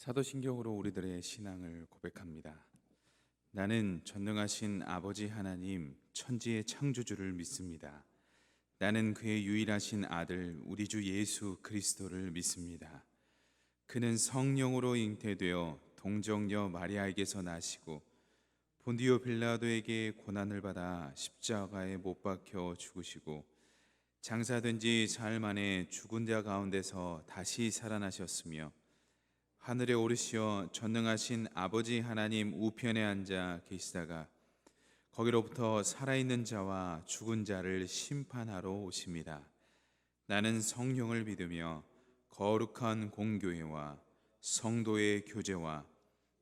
사도신경으로 우리들의 신앙을 고백합니다. 나는 전능하신 아버지 하나님 천지의 창조주를 믿습니다. 나는 그의 유일하신 아들 우리 주 예수 그리스도를 믿습니다. 그는 성령으로 잉태되어 동정녀 마리아에게서 나시고 본디오 빌라도에게 고난을 받아 십자가에 못 박혀 죽으시고 장사된 지 사흘 만에 죽은 자 가운데서 다시 살아나셨으며 하늘에 오르시어 전능하신 아버지 하나님 우편에 앉아 계시다가 거기로부터 살아있는 자와 죽은 자를 심판하러 오십니다. 나는 성령을 믿으며 거룩한 공교회와 성도의 교제와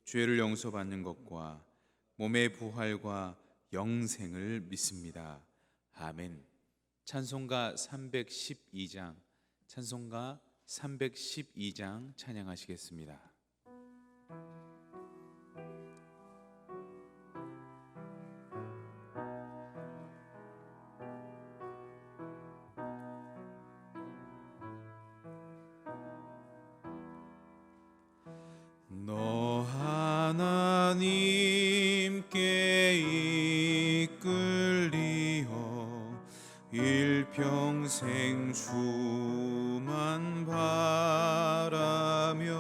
죄를 용서받는 것과 몸의 부활과 영생을 믿습니다. 아멘. 찬송가 312장 찬송가 312장 찬양하시겠습니다. 너 하나님께 이끌리어 일평생 주만 바라며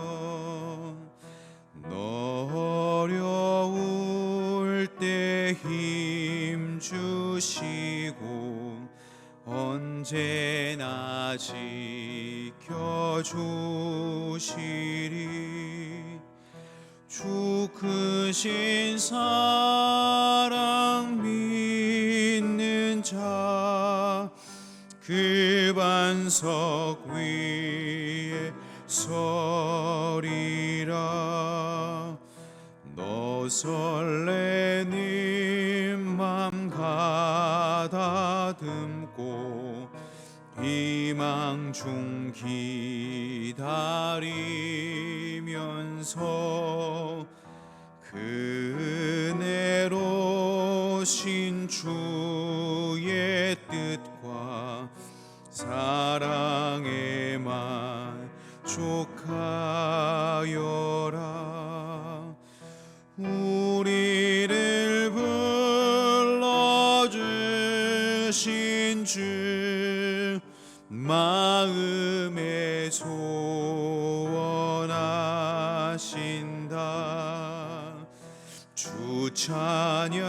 너 어려울 때 힘 주시고 언제나 지켜주시리. 주 크신 사랑 믿는 자 그 반석 위에 서리라. 너 설레는 맘 가다듬고 희망 중 기다리면서 그 은혜로 신 주의 뜻과 사랑에 만족하여라. 우리를 불러주신 주 마음에 소원하신다. 주 찬양하고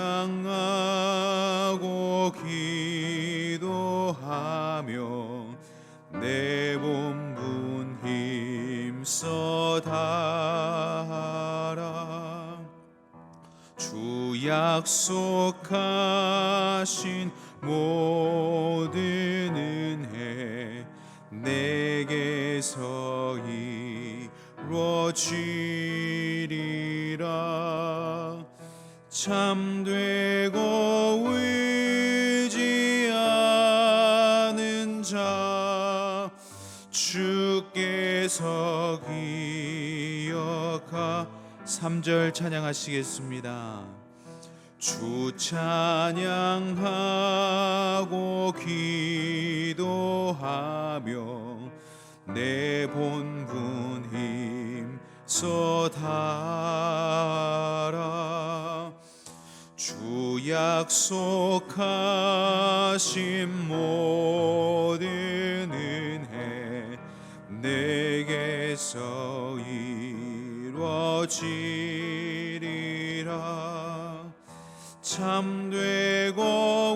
기도하며 내 본분 힘써 다하라. 주 약속하신 모든 은혜 내게서 이루어지리라. 참되고 의지하는 자 주께서 기억하. 3절 찬양하시겠습니다. 주 찬양하고 기도하며 내 본분 힘써 다하라. 주 약속하신 모든 은혜 내게서 이루어지리라. 참되고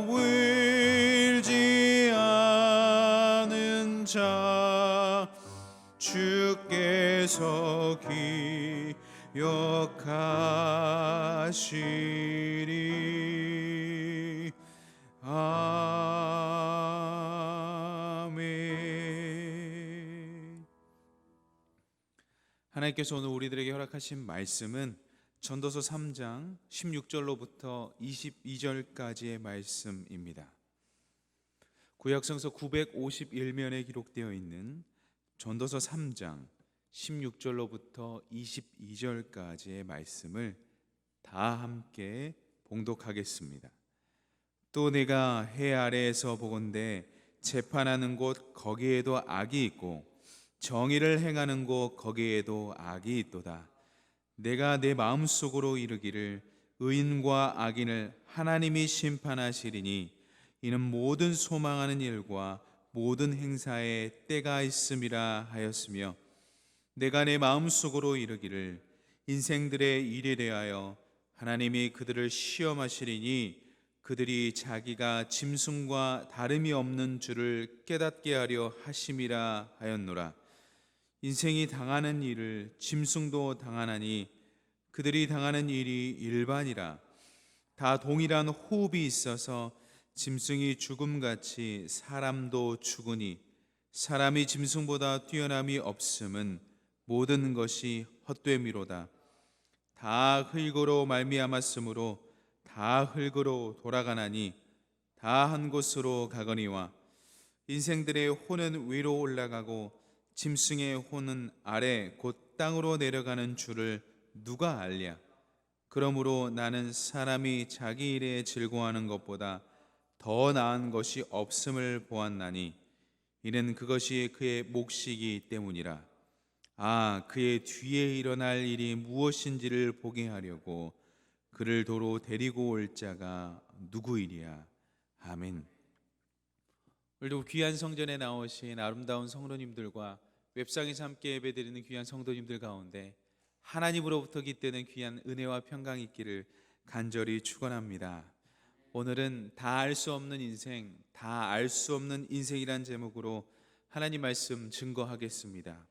울지 않은 자 주께서 기억하시리. 아멘. 하나님께서 오늘 우리들에게 허락하신 말씀은 전도서 3장 16절로부터 22절까지의 말씀입니다. 구약성서 951면에 기록되어 있는 전도서 3장 16절로부터 22절까지의 말씀을 다 함께 봉독하겠습니다. 또 내가 해 아래에서 보건대 재판하는 곳 거기에도 악이 있고 정의를 행하는 곳 거기에도 악이 있도다. 내가 내 마음속으로 이르기를 의인과 악인을 하나님이 심판하시리니 이는 모든 소망하는 일과 모든 행사에 때가 있음이라 하였으며, 내가 내 마음속으로 이르기를 인생들의 일에 대하여 하나님이 그들을 시험하시리니 그들이 자기가 짐승과 다름이 없는 줄을 깨닫게 하려 하심이라 하였노라. 인생이 당하는 일을 짐승도 당하나니 그들이 당하는 일이 일반이라. 다 동일한 호흡이 있어서 짐승이 죽음같이 사람도 죽으니 사람이 짐승보다 뛰어남이 없음은 모든 것이 헛됨이로다. 다 흙으로 말미암았으므로 다 흙으로 돌아가나니 다 한 곳으로 가거니와 인생들의 혼은 위로 올라가고 짐승의 혼은 아래 곧 땅으로 내려가는 줄을 누가 알랴. 그러므로 나는 사람이 자기 일에 즐거워하는 것보다 더 나은 것이 없음을 보았나니 이는 그것이 그의 몫이기 때문이라. 그의 뒤에 일어날 일이 무엇인지를 보게 하려고 그를 도로 데리고 올 자가 누구이랴. 아멘. 오늘도 귀한 성전에 나오신 아름다운 성도님들과 웹상에서 함께 예배드리는 귀한 성도님들 가운데 하나님으로부터 깃드는 귀한 은혜와 평강이 있기를 간절히 축원합니다. 오늘은 다 알 수 없는 인생, 다 알 수 없는 인생이란 제목으로 하나님 말씀 증거하겠습니다.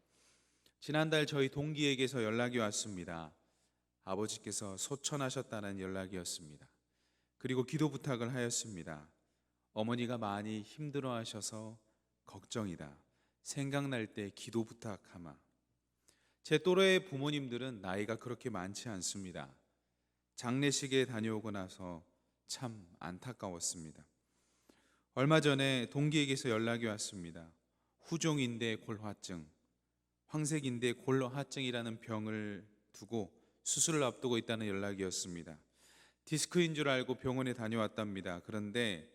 지난달 저희 동기에게서 연락이 왔습니다. 아버지께서 소천하셨다는 연락이었습니다. 그리고 기도 부탁을 하였습니다. 어머니가 많이 힘들어하셔서 걱정이다. 생각날 때 기도 부탁하마. 제 또래의 부모님들은 나이가 그렇게 많지 않습니다. 장례식에 다녀오고 나서 참 안타까웠습니다. 얼마 전에 동기에게서 연락이 왔습니다. 후종인대 골화증, 황색인대 골화증이라는 병을 두고 수술을 앞두고 있다는 연락이었습니다. 디스크인 줄 알고 병원에 다녀왔답니다. 그런데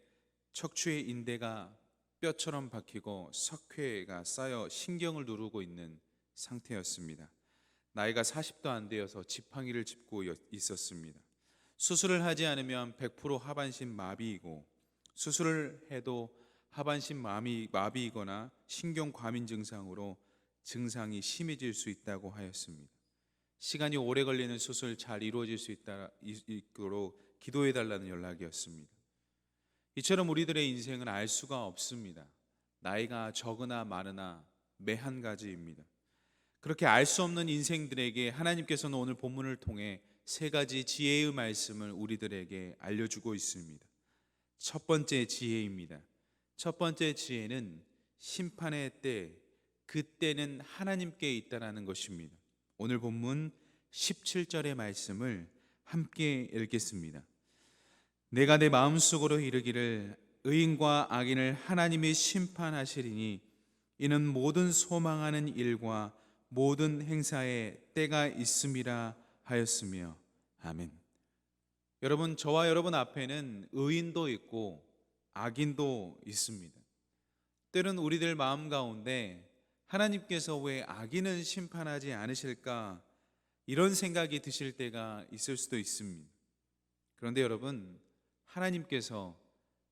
척추의 인대가 뼈처럼 박히고 석회가 쌓여 신경을 누르고 있는 상태였습니다. 나이가 40도 안 되어서 지팡이를 짚고 있었습니다. 수술을 하지 않으면 100% 하반신 마비이고, 수술을 해도 하반신 마비이거나 신경 과민 증상으로 증상이 심해질 수 있다고 하였습니다. 시간이 오래 걸리는 수술 잘 이루어질 수 있도록 기도해 달라는 연락이었습니다. 이처럼 우리들의 인생은 알 수가 없습니다. 나이가 적으나 많으나 매 한 가지입니다. 그렇게 알 수 없는 인생들에게 하나님께서는 오늘 본문을 통해 세 가지 지혜의 말씀을 우리들에게 알려주고 있습니다. 첫 번째 지혜입니다. 첫 번째 지혜는 심판의 때, 그때는 하나님께 있다라는 것입니다. 오늘 본문 17절의 말씀을 함께 읽겠습니다. 내가 내 마음속으로 이르기를 의인과 악인을 하나님이 심판하시리니 이는 모든 소망하는 일과 모든 행사에 때가 있음이라 하였으며. 아멘. 여러분, 저와 여러분 앞에는 의인도 있고 악인도 있습니다. 때론 우리들 마음 가운데 하나님께서 왜 악인은 심판하지 않으실까, 이런 생각이 드실 때가 있을 수도 있습니다. 그런데 여러분, 하나님께서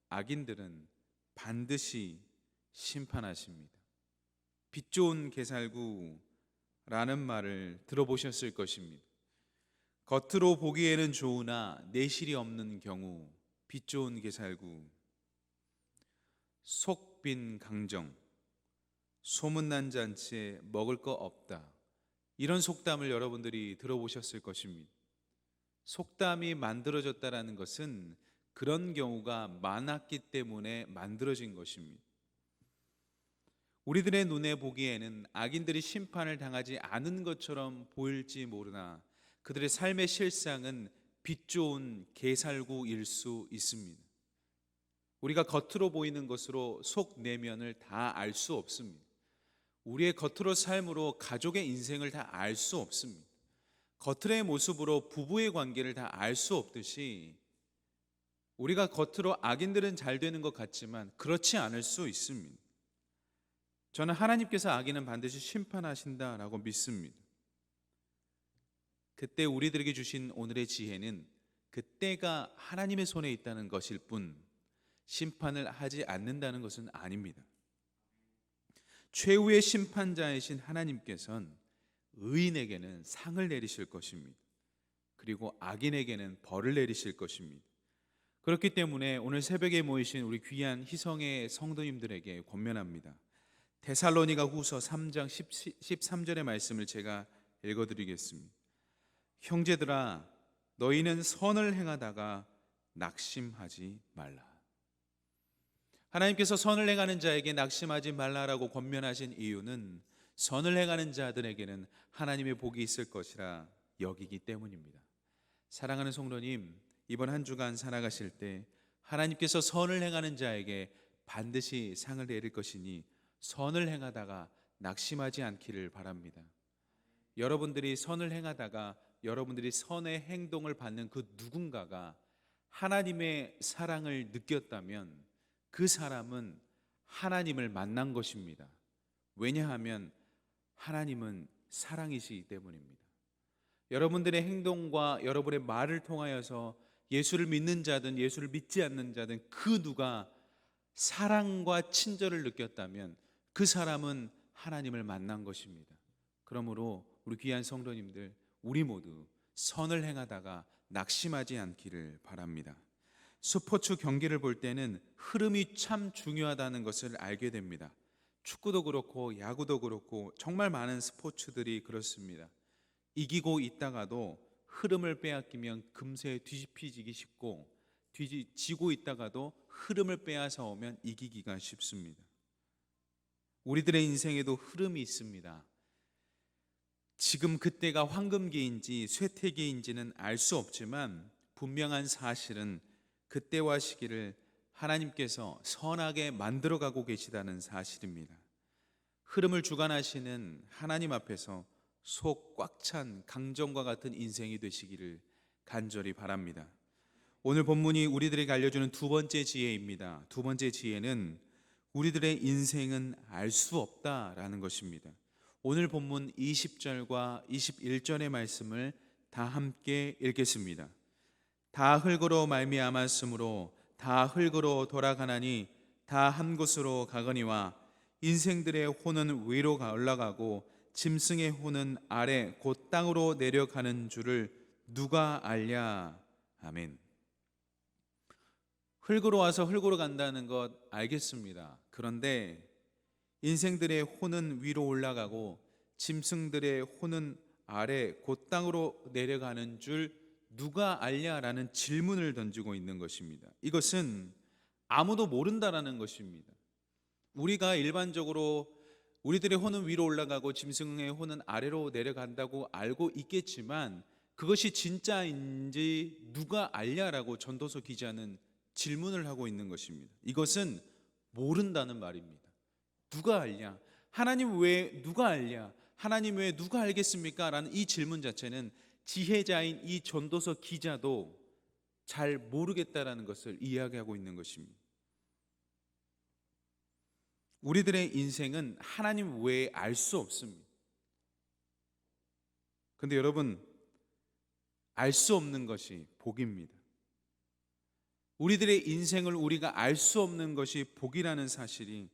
악인들은 반드시 심판하십니다. 빛 좋은 개살구라는 말을 들어보셨을 것입니다. 겉으로 보기에는 좋으나 내실이 없는 경우 빛 좋은 개살구, 속 빈 강정, 소문난 잔치에 먹을 거 없다, 이런 속담을 여러분들이 들어보셨을 것입니다. 속담이 만들어졌다는 것은 그런 경우가 많았기 때문에 만들어진 것입니다. 우리들의 눈에 보기에는 악인들이 심판을 당하지 않은 것처럼 보일지 모르나 그들의 삶의 실상은 빛 좋은 개살구일 수 있습니다. 우리가 겉으로 보이는 것으로 속 내면을 다 알 수 없습니다. 우리의 겉으로 삶으로 가족의 인생을 다 알 수 없습니다. 겉으로의 모습으로 부부의 관계를 다 알 수 없듯이 우리가 겉으로 악인들은 잘 되는 것 같지만 그렇지 않을 수 있습니다. 저는 하나님께서 악인은 반드시 심판하신다라고 믿습니다. 그때 우리들에게 주신 오늘의 지혜는 그때가 하나님의 손에 있다는 것일 뿐 심판을 하지 않는다는 것은 아닙니다. 최후의 심판자이신 하나님께서는 의인에게는 상을 내리실 것입니다. 그리고 악인에게는 벌을 내리실 것입니다. 그렇기 때문에 오늘 새벽에 모이신 우리 귀한 희성의 성도님들에게 권면합니다. 데살로니가 후서 3장 13절의 말씀을 제가 읽어드리겠습니다. 형제들아, 너희는 선을 행하다가 낙심하지 말라. 하나님께서 선을 행하는 자에게 낙심하지 말라라고 권면하신 이유는 선을 행하는 자들에게는 하나님의 복이 있을 것이라 여기기 때문입니다. 사랑하는 성도님, 이번 한 주간 살아가실 때 하나님께서 선을 행하는 자에게 반드시 상을 내릴 것이니 선을 행하다가 낙심하지 않기를 바랍니다. 여러분들이 선을 행하다가 여러분들이 선의 행동을 받는 그 누군가가 하나님의 사랑을 느꼈다면 그 사람은 하나님을 만난 것입니다. 왜냐하면 하나님은 사랑이시기 때문입니다. 여러분들의 행동과 여러분의 말을 통하여서 예수를 믿는 자든 예수를 믿지 않는 자든 그 누가 사랑과 친절을 느꼈다면 그 사람은 하나님을 만난 것입니다. 그러므로 우리 귀한 성도님들, 우리 모두 선을 행하다가 낙심하지 않기를 바랍니다. 스포츠 경기를 볼 때는 흐름이 참 중요하다는 것을 알게 됩니다. 축구도 그렇고 야구도 그렇고 정말 많은 스포츠들이 그렇습니다. 이기고 있다가도 흐름을 빼앗기면 금세 뒤집히기 쉽고 지고 있다가도 흐름을 빼앗아 오면 이기기가 쉽습니다. 우리들의 인생에도 흐름이 있습니다. 지금 그때가 황금기인지 쇠퇴기인지는 알 수 없지만 분명한 사실은 그때와 시기를 하나님께서 선하게 만들어가고 계시다는 사실입니다. 흐름을 주관하시는 하나님 앞에서 속 꽉 찬 강정과 같은 인생이 되시기를 간절히 바랍니다. 오늘 본문이 우리들에게 알려주는 두 번째 지혜입니다. 두 번째 지혜는 우리들의 인생은 알 수 없다라는 것입니다. 오늘 본문 20절과 21절의 말씀을 다 함께 읽겠습니다. 다 흙으로 말미암았으므로 다 흙으로 돌아가나니 다 한 곳으로 가거니와 인생들의 혼은 위로 올라가고 짐승의 혼은 아래 곧 땅으로 내려가는 줄을 누가 알랴. 아멘. 흙으로 와서 흙으로 간다는 것 알겠습니다. 그런데 인생들의 혼은 위로 올라가고 짐승들의 혼은 아래 곧 땅으로 내려가는 줄 누가 알냐라는 질문을 던지고 있는 것입니다. 이것은 아무도 모른다라는 것입니다. 우리가 일반적으로 우리들의 혼은 위로 올라가고 짐승의 혼은 아래로 내려간다고 알고 있겠지만 그것이 진짜인지 누가 알냐라고 전도서 기자는 질문을 하고 있는 것입니다. 이것은 모른다는 말입니다. 누가 알냐? 하나님 외에 누가 알냐? 하나님 외에 누가 알겠습니까? 라는 이 질문 자체는 지혜자인 이 전도서 기자도 잘 모르겠다라는 것을 이야기하고 있는 것입니다. 우리들의 인생은 하나님 외에 알 수 없습니다. 그런데 여러분, 알 수 없는 것이 복입니다. 우리들의 인생을 우리가 알 수 없는 것이 복이라는 사실이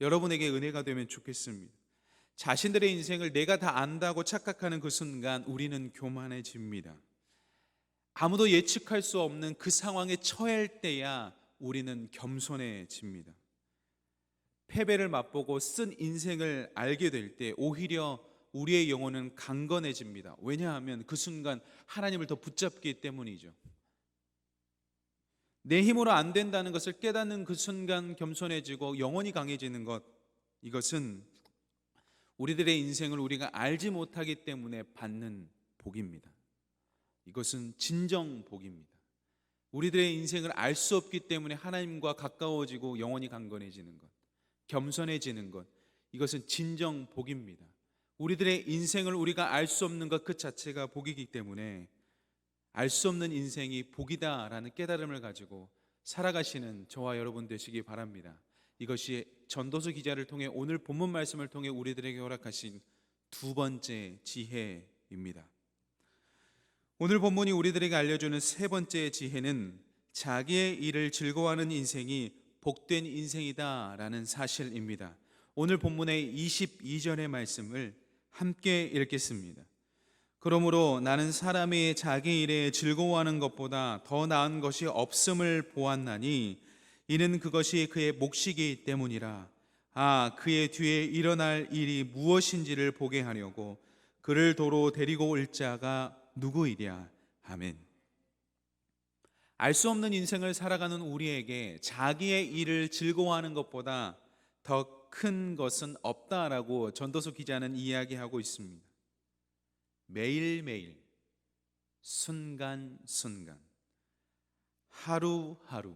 여러분에게 은혜가 되면 좋겠습니다. 자신들의 인생을 내가 다 안다고 착각하는 그 순간 우리는 교만해집니다. 아무도 예측할 수 없는 그 상황에 처할 때야 우리는 겸손해집니다. 패배를 맛보고 쓴 인생을 알게 될 때 오히려 우리의 영혼은 강건해집니다. 왜냐하면 그 순간 하나님을 더 붙잡기 때문이죠. 내 힘으로 안 된다는 것을 깨닫는 그 순간 겸손해지고 영혼이 강해지는 것, 이것은 우리들의 인생을 우리가 알지 못하기 때문에 받는 복입니다. 이것은 진정 복입니다. 우리들의 인생을 알 수 없기 때문에 하나님과 가까워지고 영혼이 강건해지는 것, 겸손해지는 것, 이것은 진정 복입니다. 우리들의 인생을 우리가 알 수 없는 것 그 자체가 복이기 때문에 알 수 없는 인생이 복이다라는 깨달음을 가지고 살아가시는 저와 여러분 되시기 바랍니다. 이것이 전도서 기자를 통해 오늘 본문 말씀을 통해 우리들에게 허락하신 두 번째 지혜입니다. 오늘 본문이 우리들에게 알려주는 세 번째 지혜는 자기의 일을 즐거워하는 인생이 복된 인생이다라는 사실입니다. 오늘 본문의 22절의 말씀을 함께 읽겠습니다. 그러므로 나는 사람이 자기 일에 즐거워하는 것보다 더 나은 것이 없음을 보았나니 이는 그것이 그의 몫이기 때문이라. 그의 뒤에 일어날 일이 무엇인지를 보게 하려고 그를 도로 데리고 올 자가 누구이랴. 아멘. 알 수 없는 인생을 살아가는 우리에게 자기의 일을 즐거워하는 것보다 더 큰 것은 없다라고 전도서 기자는 이야기하고 있습니다. 매일매일 순간순간 하루하루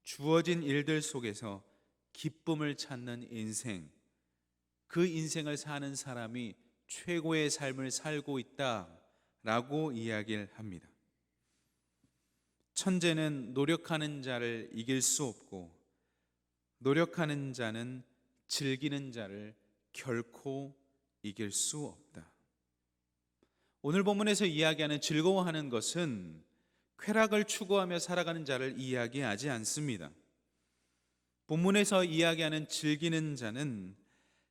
주어진 일들 속에서 기쁨을 찾는 인생, 그 인생을 사는 사람이 최고의 삶을 살고 있다라고 이야기를 합니다. 천재는 노력하는 자를 이길 수 없고 노력하는 자는 즐기는 자를 결코 이길 수 없다. 오늘 본문에서 이야기하는 즐거워하는 것은 쾌락을 추구하며 살아가는 자를 이야기하지 않습니다. 본문에서 이야기하는 즐기는 자는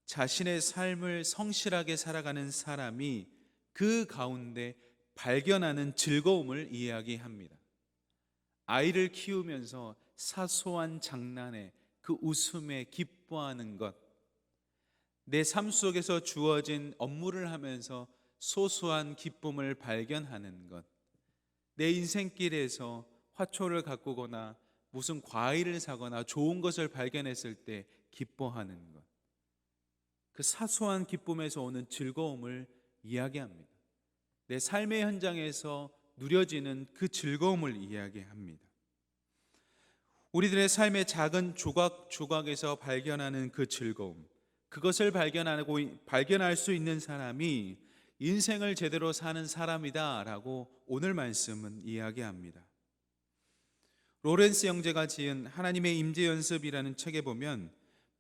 자신의 삶을 성실하게 살아가는 사람이 그 가운데 발견하는 즐거움을 이야기합니다. 아이를 키우면서 사소한 장난에 그 웃음에 기뻐하는 것, 내 삶 속에서 주어진 업무를 하면서 소소한 기쁨을 발견하는 것, 내 인생길에서 화초를 가꾸거나 무슨 과일을 사거나 좋은 것을 발견했을 때 기뻐하는 것, 그 사소한 기쁨에서 오는 즐거움을 이야기합니다. 내 삶의 현장에서 누려지는 그 즐거움을 이야기합니다. 우리들의 삶의 작은 조각조각에서 발견하는 그 즐거움, 그것을 발견할 수 있는 사람이 인생을 제대로 사는 사람이다 라고 오늘 말씀은 이야기합니다. 로렌스 형제가 지은 하나님의 임재 연습이라는 책에 보면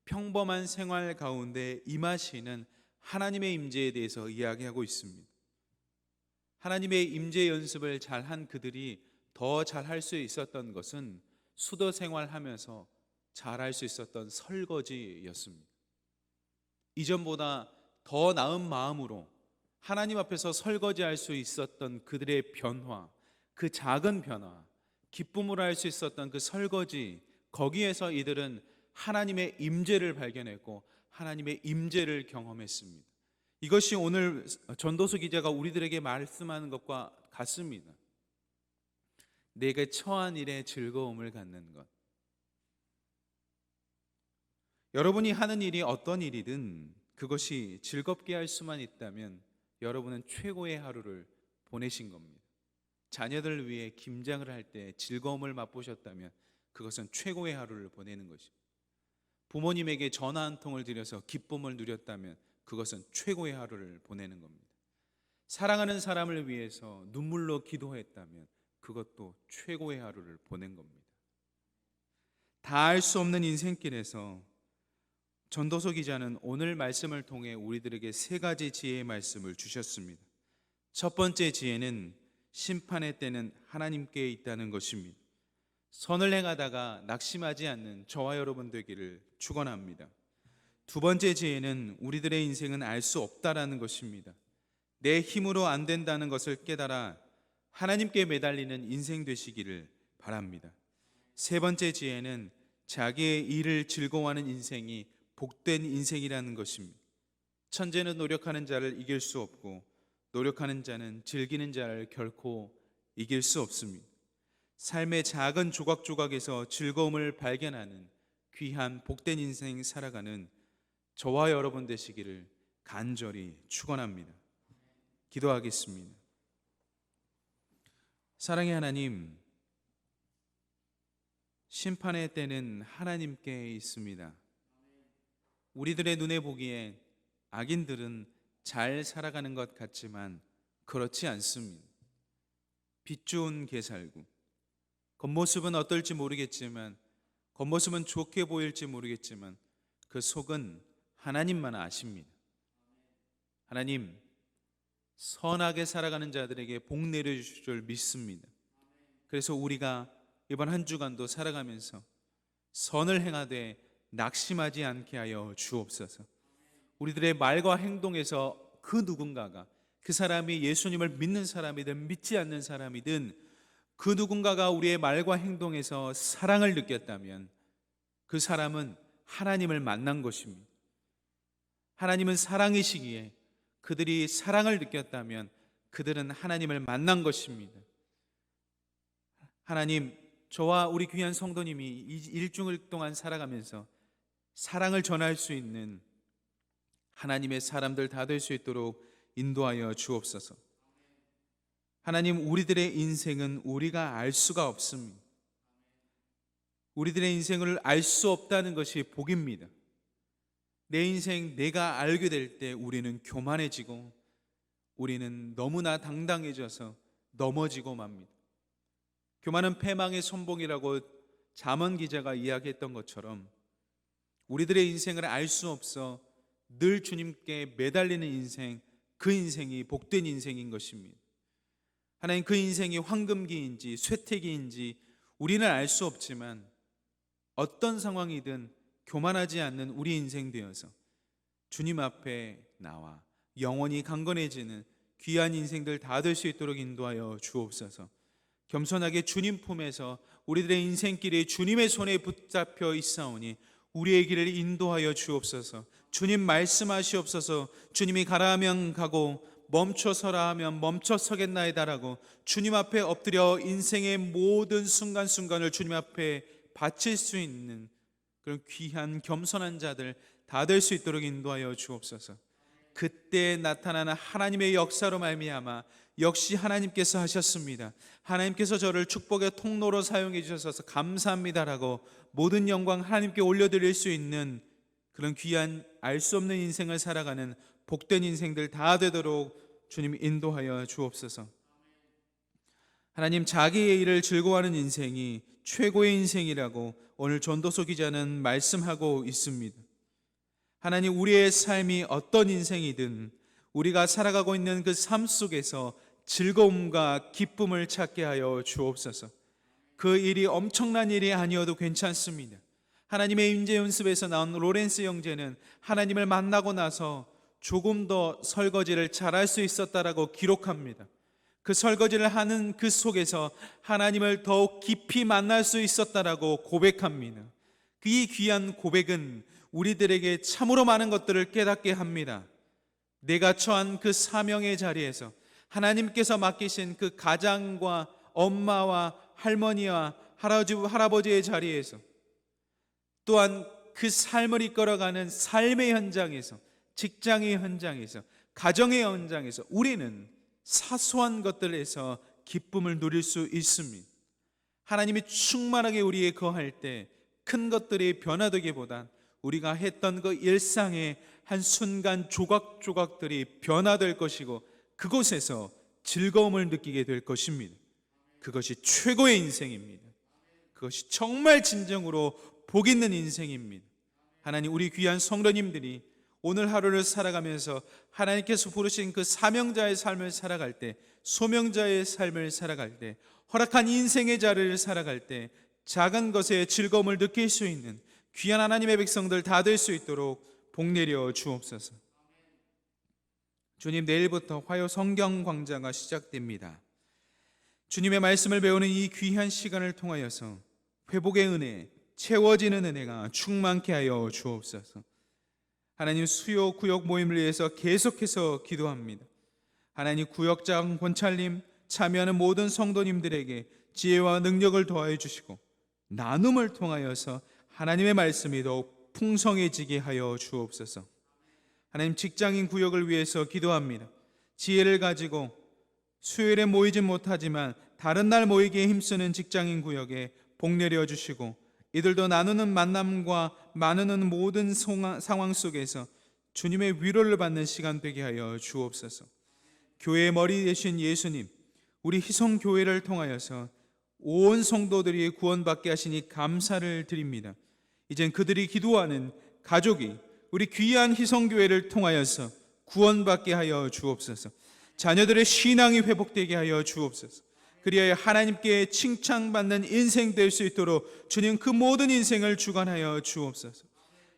평범한 생활 가운데 임하시는 하나님의 임재에 대해서 이야기하고 있습니다. 하나님의 임재 연습을 잘한 그들이 더 잘할 수 있었던 것은 수도 생활하면서 잘할 수 있었던 설거지였습니다. 이전보다 더 나은 마음으로 하나님 앞에서 설거지할 수 있었던 그들의 변화, 그 작은 변화, 기쁨으로 할 수 있었던 그 설거지, 거기에서 이들은 하나님의 임재를 발견했고 하나님의 임재를 경험했습니다. 이것이 오늘 전도서 기자가 우리들에게 말씀하는 것과 같습니다. 내게 처한 일에 즐거움을 갖는 것. 여러분이 하는 일이 어떤 일이든 그것이 즐겁게 할 수만 있다면 여러분은 최고의 하루를 보내신 겁니다. 자녀들을 위해 김장을 할 때 즐거움을 맛보셨다면 그것은 최고의 하루를 보내는 것입니다. 부모님에게 전화 한 통을 드려서 기쁨을 누렸다면 그것은 최고의 하루를 보내는 겁니다. 사랑하는 사람을 위해서 눈물로 기도했다면 그것도 최고의 하루를 보낸 겁니다. 다 알 수 없는 인생길에서 전도서 기자는 오늘 말씀을 통해 우리들에게 세 가지 지혜의 말씀을 주셨습니다. 첫 번째 지혜는 심판의 때는 하나님께 있다는 것입니다. 선을 행하다가 낙심하지 않는 저와 여러분 되기를 축원합니다. 두 번째 지혜는 우리들의 인생은 알 수 없다라는 것입니다. 내 힘으로 안 된다는 것을 깨달아 하나님께 매달리는 인생 되시기를 바랍니다. 세 번째 지혜는 자기의 일을 즐거워하는 인생이 복된 인생이라는 것입니다. 천재는 노력하는 자를 이길 수 없고 노력하는 자는 즐기는 자를 결코 이길 수 없습니다. 삶의 작은 조각조각에서 즐거움을 발견하는 귀한 복된 인생 살아가는 저와 여러분 되시기를 간절히 축원합니다. 기도하겠습니다. 사랑의 하나님, 심판의 때는 하나님께 있습니다. 우리들의 눈에 보기에 악인들은 잘 살아가는 것 같지만 그렇지 않습니다. 빛 좋은 개살구, 겉모습은 어떨지 모르겠지만 겉모습은 좋게 보일지 모르겠지만 그 속은 하나님만 아십니다. 하나님, 선하게 살아가는 자들에게 복 내려주실 줄 믿습니다. 그래서 우리가 이번 한 주간도 살아가면서 선을 행하되 낙심하지 않게 하여 주옵소서. 우리들의 말과 행동에서 그 누군가가, 그 사람이 예수님을 믿는 사람이든 믿지 않는 사람이든 그 누군가가 우리의 말과 행동에서 사랑을 느꼈다면 그 사람은 하나님을 만난 것입니다. 하나님은 사랑이시기에 그들이 사랑을 느꼈다면 그들은 하나님을 만난 것입니다. 하나님, 저와 우리 귀한 성도님이 이 일주일 동안 살아가면서 사랑을 전할 수 있는 하나님의 사람들 다 될 수 있도록 인도하여 주옵소서. 하나님, 우리들의 인생은 우리가 알 수가 없습니다. 우리들의 인생을 알 수 없다는 것이 복입니다. 내 인생 내가 알게 될 때 우리는 교만해지고 우리는 너무나 당당해져서 넘어지고 맙니다. 교만은 패망의 선봉이라고 잠언 기자가 이야기했던 것처럼 우리들의 인생을 알 수 없어 늘 주님께 매달리는 인생, 그 인생이 복된 인생인 것입니다. 하나님, 그 인생이 황금기인지 쇠퇴기인지 우리는 알 수 없지만 어떤 상황이든 교만하지 않는 우리 인생 되어서 주님 앞에 나와 영원히 강건해지는 귀한 인생들 다 될 수 있도록 인도하여 주옵소서. 겸손하게 주님 품에서 우리들의 인생길이 주님의 손에 붙잡혀 있사오니 우리의 길을 인도하여 주옵소서. 주님 말씀하시옵소서. 주님이 가라 하면 가고 멈춰서라 하면 멈춰서겠나이다라고 주님 앞에 엎드려 인생의 모든 순간순간을 주님 앞에 바칠 수 있는 그런 귀한 겸손한 자들 다 될 수 있도록 인도하여 주옵소서. 그때 나타나는 하나님의 역사로 말미암아 역시 하나님께서 하셨습니다. 하나님께서 저를 축복의 통로로 사용해 주셔서 감사합니다라고 모든 영광 하나님께 올려드릴 수 있는 그런 귀한 알 수 없는 인생을 살아가는 복된 인생들 다 되도록 주님 인도하여 주옵소서. 하나님, 자기의 일을 즐거워하는 인생이 최고의 인생이라고 오늘 전도서 기자는 말씀하고 있습니다. 하나님, 우리의 삶이 어떤 인생이든 우리가 살아가고 있는 그 삶 속에서 즐거움과 기쁨을 찾게 하여 주옵소서. 그 일이 엄청난 일이 아니어도 괜찮습니다. 하나님의 임재 연습에서 나온 로렌스 형제는 하나님을 만나고 나서 조금 더 설거지를 잘할 수 있었다라고 기록합니다. 그 설거지를 하는 그 속에서 하나님을 더욱 깊이 만날 수 있었다라고 고백합니다. 이 귀한 고백은 우리들에게 참으로 많은 것들을 깨닫게 합니다. 내가 처한 그 사명의 자리에서 하나님께서 맡기신 그 가장과 엄마와 할머니와 할아버지의 자리에서 또한 그 삶을 이끌어가는 삶의 현장에서, 직장의 현장에서, 가정의 현장에서 우리는 사소한 것들에서 기쁨을 누릴 수 있습니다. 하나님이 충만하게 우리에 거할 때 큰 것들이 변화되기보단 우리가 했던 그 일상의 한순간 조각조각들이 변화될 것이고 그곳에서 즐거움을 느끼게 될 것입니다. 그것이 최고의 인생입니다. 그것이 정말 진정으로 복 있는 인생입니다. 하나님, 우리 귀한 성도님들이 오늘 하루를 살아가면서 하나님께서 부르신 그 사명자의 삶을 살아갈 때, 소명자의 삶을 살아갈 때, 허락한 인생의 자리를 살아갈 때 작은 것에 즐거움을 느낄 수 있는 귀한 하나님의 백성들 다 될 수 있도록 복 내려 주옵소서. 주님, 내일부터 화요 성경 광자가 시작됩니다. 주님의 말씀을 배우는 이 귀한 시간을 통하여서 회복의 은혜, 채워지는 은혜가 충만케 하여 주옵소서. 하나님, 수요 구역 모임을 위해서 계속해서 기도합니다. 하나님, 구역장 권찰님, 참여하는 모든 성도님들에게 지혜와 능력을 더하여 주시고 나눔을 통하여서 하나님의 말씀이 더욱 풍성해지게 하여 주옵소서. 하나님, 직장인 구역을 위해서 기도합니다. 지혜를 가지고 수요일에 모이진 못하지만 다른 날 모이기에 힘쓰는 직장인 구역에 복 내려 주시고 이들도 나누는 만남과 나누는 모든 상황 속에서 주님의 위로를 받는 시간 되게 하여 주옵소서. 교회의 머리 되신 예수님, 우리 희성교회를 통하여서 온 성도들이 구원받게 하시니 감사를 드립니다. 이젠 그들이 기도하는 가족이 우리 귀한 희성교회를 통하여서 구원받게 하여 주옵소서. 자녀들의 신앙이 회복되게 하여 주옵소서. 그리하여 하나님께 칭찬받는 인생 될 수 있도록 주님 그 모든 인생을 주관하여 주옵소서.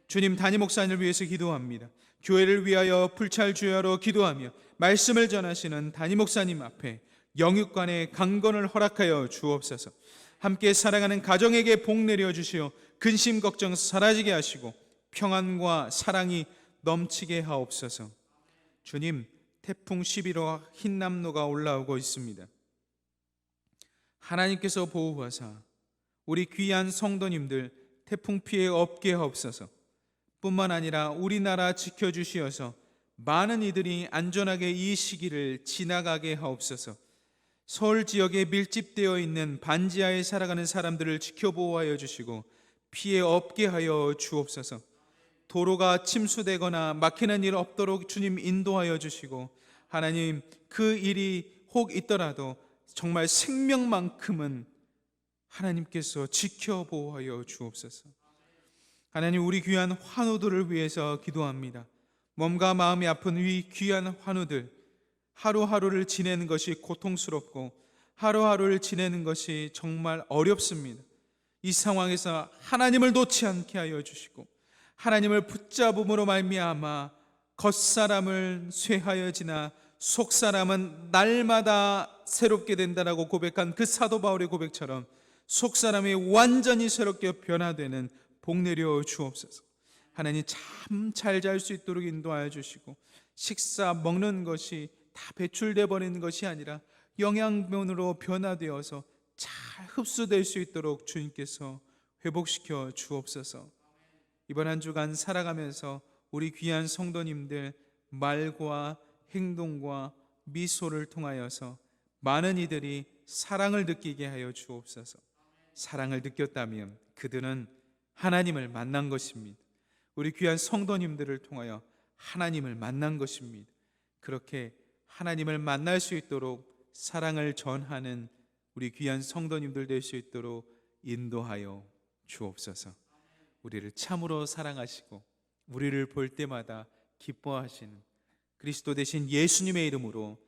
주님, 담임 목사님을 위해서 기도합니다. 교회를 위하여 불찰주야로 기도하며 말씀을 전하시는 담임 목사님 앞에 영육간의 강건을 허락하여 주옵소서. 함께 사랑하는 가정에게 복 내려 주시어 근심 걱정 사라지게 하시고 평안과 사랑이 넘치게 하옵소서. 주님, 태풍 11호 흰남노가 올라오고 있습니다. 하나님께서 보호하사 우리 귀한 성도님들 태풍 피해 없게 하옵소서. 뿐만 아니라 우리나라 지켜주시어서 많은 이들이 안전하게 이 시기를 지나가게 하옵소서. 서울 지역에 밀집되어 있는 반지하에 살아가는 사람들을 지켜보호하여 주시고 피해 없게 하여 주옵소서. 도로가 침수되거나 막히는 일 없도록 주님 인도하여 주시고, 하나님 그 일이 혹 있더라도 정말 생명만큼은 하나님께서 지켜보호하여 주옵소서. 하나님, 우리 귀한 환우들을 위해서 기도합니다. 몸과 마음이 아픈 이 귀한 환우들, 하루하루를 지내는 것이 고통스럽고 하루하루를 지내는 것이 정말 어렵습니다. 이 상황에서 하나님을 놓지 않게 하여 주시고 하나님을 붙잡음으로 말미암아 겉사람을 쇠하여지나 속사람은 날마다 새롭게 된다라고 고백한 그 사도 바울의 고백처럼 속사람이 완전히 새롭게 변화되는 복 내려 주옵소서. 하나님, 참 잘 잘 수 있도록 인도하여 주시고 식사 먹는 것이 다 배출돼 버리는 것이 아니라 영양면으로 변화되어서 잘 흡수될 수 있도록 주님께서 회복시켜 주옵소서. 이번 한 주간 살아가면서 우리 귀한 성도님들 말과 행동과 미소를 통하여서 많은 이들이 사랑을 느끼게 하여 주옵소서. 사랑을 느꼈다면 그들은 하나님을 만난 것입니다. 우리 귀한 성도님들을 통하여 하나님을 만난 것입니다. 그렇게 하나님을 만날 수 있도록 사랑을 전하는 우리 귀한 성도님들 될 수 있도록 인도하여 주옵소서. 우리를 참으로 사랑하시고 우리를 볼 때마다 기뻐하시는 그리스도 되신 예수님의 이름으로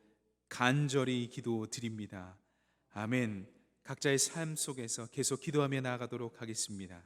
간절히 기도드립니다. 아멘. 각자의 삶 속에서 계속 기도하며 나아가도록 하겠습니다.